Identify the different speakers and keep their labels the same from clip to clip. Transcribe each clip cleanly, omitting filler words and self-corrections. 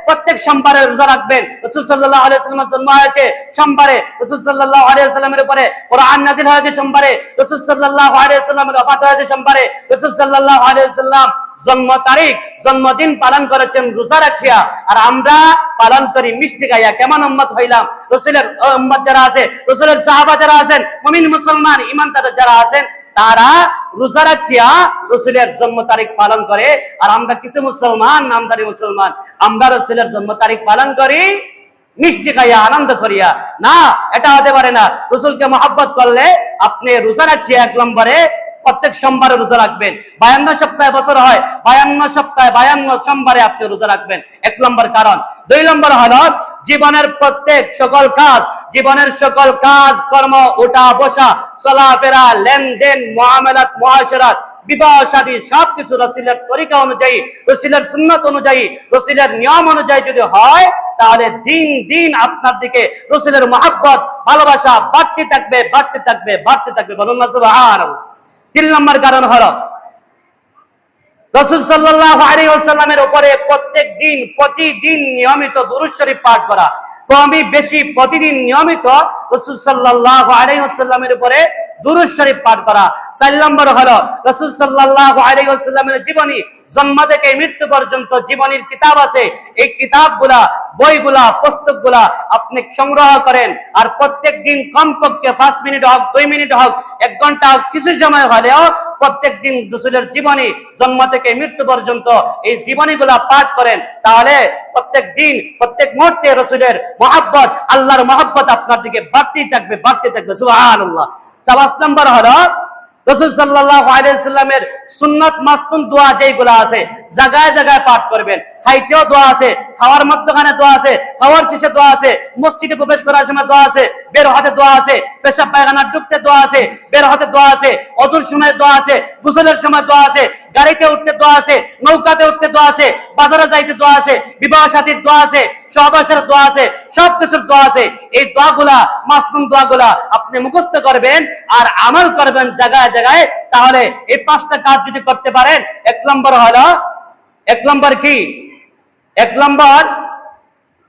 Speaker 1: প্রত্যেক সোমবারে রোজা রাখবেন। রাসূল সাল্লাল্লাহু আলাইহি ওয়াসাল্লামের জন্ম হয়েছে সোমবারে, রাসূল সাল্লাল্লাহু আলাইহি ওয়াসাল্লামের উপরে কোরআন নাযিল হয়েছে সোমবারে, রাসূল সাল্লাল্লাহু আলাইহি ওয়াসাল্লামের ওফাত হয়েছে সোমবারে, রাসূল সাল্লাল্লাহু আলাইহি ওয়াসাল্লাম জন্ম তারিখ জন্মদিন পালন করেছেন রোজা রাখিয়া, আর আমরা পালন করি মিষ্টি খাইয়া। কেমন উম্মত হইলাম? রাসূলের উম্মত যারা আছে, রাসূলের সাহাবা যারা আছেন, মুমিন মুসলমান ইমানদার যারা আছেন, তারা রোজা রাখিয়া রাসূলের জন্ম তারিখ পালন করে। আর আমরা কিছু মুসলমান, নামধারী মুসলমান, আমরা রাসূলের জন্ম তারিখ পালন করি মিষ্টি খাইয়া, আনন্দ করিয়া। না, এটা হতে পারে না। রাসূলকে মহব্বত করলে আপনি রোজা রাখিয়া এক নম্বরে প্রত্যেক সোমবারে রোজা রাখবেন। 52 সপ্তাহে বছর হয়, 52 সপ্তাহে 52 সোমবারে আপনি রোজা রাখবেন, এক নম্বর কারণ। 2 নম্বর হলো জীবনের প্রত্যেক সকল কাজ, জীবনের সকল কাজ কর্ম, ওঠা বসা, চলাফেরা, লেনদেন, মুআমালাত, মুআশারাত, বিবাহ শাদী সবকিছু রাসূলের তরিকা অনুযায়ী, রাসূলের সুন্নাত অনুযায়ী, রাসূলের নিয়ম অনুযায়ী যদি হয়, তাহলে দিন দিন আপনার দিকে রাসূলের মহব্বত, ভালোবাসা বাড়তে থাকবে, বাড়তে থাকবে, বাড়তে থাকবে। বলুন না সুবহানাল্লাহ। 3 নম্বর কারণ হলো রাসূল সাল্লাল্লাহু আলাইহি ওয়াসাল্লামের উপরে প্রতিদিন নিয়মিত দুরূদ শরীফ পাঠ করা। কমই বেশি প্রতিদিন নিয়মিত রাসূল সাল্লাল্লাহু আলাইহি ওয়াসাল্লামের উপরে দুরূদ শরীফ পাঠ করা। 4 নম্বর হলো রাসূল সাল্লাল্লাহু আলাইহি ওয়াসাল্লামের জীবনী, জন্ম থেকে মৃত্যু পর্যন্ত জীবনীর কিতাব আছে। এই কিতাবগুলা, বইগুলা, পুস্তকগুলা আপনি সংগ্রহ করেন, আর প্রত্যেক দিন কমপক্ষে 5 মিনিট হোক, 2 মিনিট হোক, 1 ঘন্টা হোক, কিছু সময় হলেও প্রত্যেক দিন রাসূলের জীবনী, জন্ম থেকে মৃত্যু পর্যন্ত এই জীবনীগুলা পাঠ করেন। তাহলে প্রত্যেক দিন, প্রত্যেক মুহূর্তে রাসূলের মহব্বত, আল্লাহর মহব্বত আপনার দিকে বাড়তেই থাকবে, বাড়তে থাকবে। সুবহানাল্লাহ। 4 নম্বর হলো রাসূল সাল্লাল্লাহু আলাইহি ওয়াসাল্লামের সুন্নাত মাসনুন দোয়া যেগুলো আছে, জায়গায় জায়গায় পাঠ করবেন। খাইতেও দোয়া আছে, খাওয়ার মধ্যখানে দোয়া আছে, খাওয়ার শেষে দোয়া আছে, মসজিদে প্রবেশ করার সময় দোয়া আছে, বের হতে দোয়া আছে, পেশাব পায়খানা ঢুকতে দোয়া আছে, বের হতে দোয়া আছে, ওযুর সময় দোয়া আছে, গোসলের সময় দোয়া আছে, গাড়িতে উঠতে দোয়া আছে, নৌকাতে উঠতে দোয়া আছে, বাজারে যাইতে দোয়া আছে, বিবাহ শাদীর দোয়া আছে, সহবাসের দোয়া আছে, সবকিছুর দোয়া আছে। এই দোয়াগুলা, মাসনুন দোয়াগুলা আপনি মুখস্থ করবেন আর আমল করবেন জায়গায় জায়গায়। তাহলে এই 5টা কাজ যদি করতে পারেন, 1 নম্বর হলো, 1 নম্বর কি? 1 নম্বর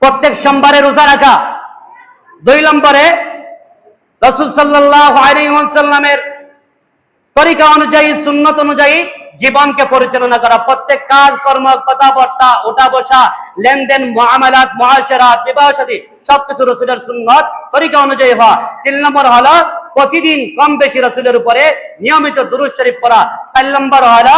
Speaker 1: প্রত্যেক সোমবারে রোজা রাখা। 2 নম্বরে রাসূল সাল্লাল্লাহু আলাইহি ওয়াসাল্লামের তরিকা অনুযায়ী, সুন্নাত অনুযায়ী জীবনকে পরিচালনা করা। প্রত্যেক কাজ কর্ম, কথাবার্তা, ওঠা বসা, লেনদেন, মুআমালাত, মুআশারাত, বিবাহ শাদী সবকিছু রাসূলের সুন্নাত তরিকা অনুযায়ী হওয়া। 3 নম্বর হলো প্রতিদিন কম বেশি রাসূলের উপরে নিয়মিত দুরূদ শরীফ পড়া। 4 নম্বর হলো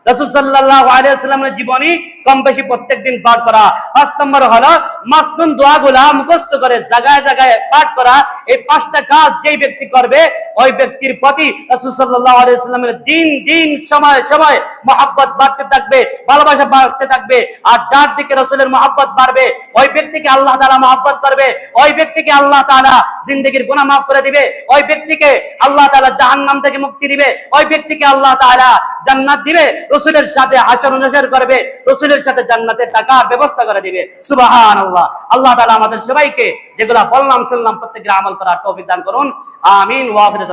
Speaker 1: রাসূল সাল্লাল্লাহু আলাইহি ওয়াসাল্লামের জীবনী কম বেশি প্রত্যেকদিন পাঠ করা। 5 নম্বর হলো মাসনুন দোয়াগুলা মুখস্থ করে জায়গায় জায়গায় পাঠ করা। এই 5টা কাজ যেই ব্যক্তি করবে, ওই ব্যক্তির প্রতি রাসূল সাল্লাল্লাহু আলাইহি ওয়াসাল্লামের দিন দিন সময় সময় মহব্বত বাড়তে থাকবে, ভালোবাসা বাড়তে থাকবে। আর যার দিকে রাসূলের মহব্বত বাড়বে, ওই ব্যক্তিকে আল্লাহ তাআলা মহব্বত করবে, ওই ব্যক্তিকে আল্লাহ তাআলা জিন্দেগীর গুনাহ মাফ করে দিবে, ওই ব্যক্তিকে আল্লাহ তাআলা জাহান্নাম থেকে মুক্তি দিবে, ওই ব্যক্তিকে আল্লাহ তাআলা জান্নাত দিবে, রাসূলের সাথে হাসর নাসর করবে, রাসূলের সাথে জান্নাতের টাকার ব্যবস্থা করে দিবে। সুবহানাল্লাহ। আল্লাহ তাআলা আমাদের সবাইকে যেগুলা বললাম শুনলাম প্রত্যেকের আমল করার তৌফিক দান করুন। আমিন ওয়া আখিরু